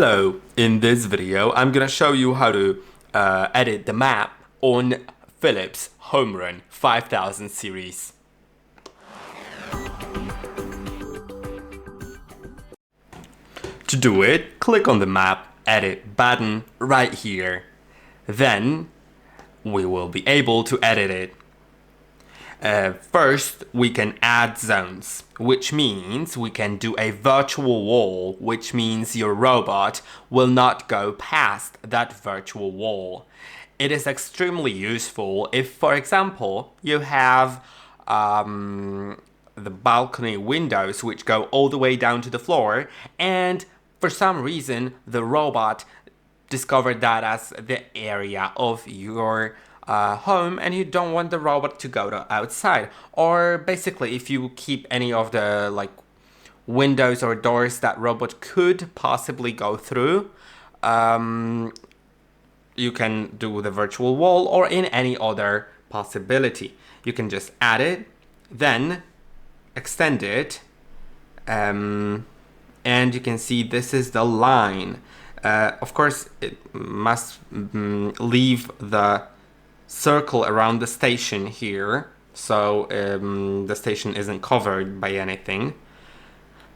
Hello, in this video I'm gonna show you how to edit the map on Philips HomeRun 5000 series. To do it, click on the map edit button right here. Then we will be able to edit it. First, we can add zones, which means we can do a virtual wall, which means your robot will not go past that virtual wall. It is extremely useful if, for example, you have the balcony windows which go all the way down to the floor, and for some reason the robot discovered that as the area of your home, and you don't want the robot to go to outside. Or basically, if you keep any of the windows or doors that robot could possibly go through, you can do the virtual wall or in any other possibility. You can just add it, then extend it, and you can see this is the line. Of course, it must leave the circle around the station here, so the station isn't covered by anything.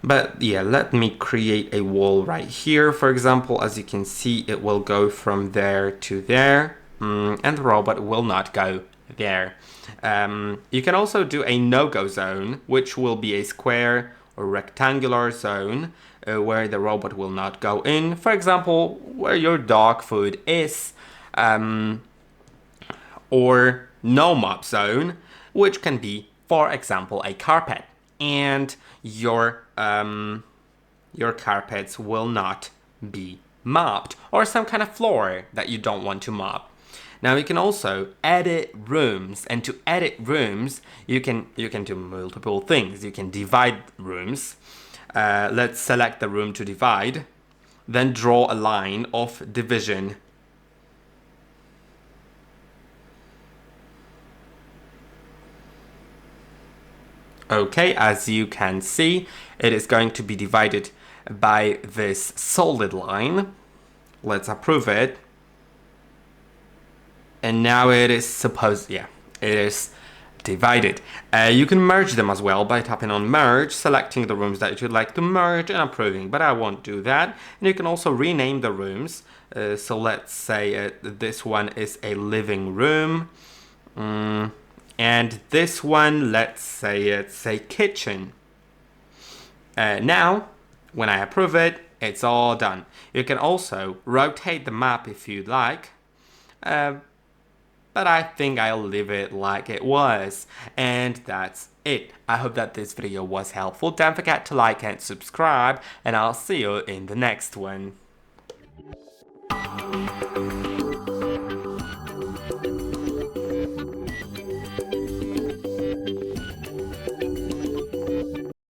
But yeah, let me create a wall right here. For example, as you can see, it will go from there to there, and the robot will not go there. You can also do a no-go zone, which will be a square or rectangular zone where the robot will not go in. For example, where your dog food is, or no-mop zone, which can be, for example, a carpet, and your carpets will not be mopped, or some kind of floor that you don't want to mop. Now you can also edit rooms, and to edit rooms, you can do multiple things. You can divide rooms. Let's select the room to divide, then draw a line of division. Okay, as you can see, it is going to be divided by this solid line. Let's approve it. And now it is it is divided. You can merge them as well by tapping on merge, selecting the rooms that you'd like to merge and approving, but I won't do that. And you can also rename the rooms. So let's say this one is a living room. And this one, let's say it's a kitchen. Now, when I approve it, it's all done. You can also rotate the map if you'd like. But I think I'll leave it like it was. And that's it. I hope that this video was helpful. Don't forget to like and subscribe, and I'll see you in the next one.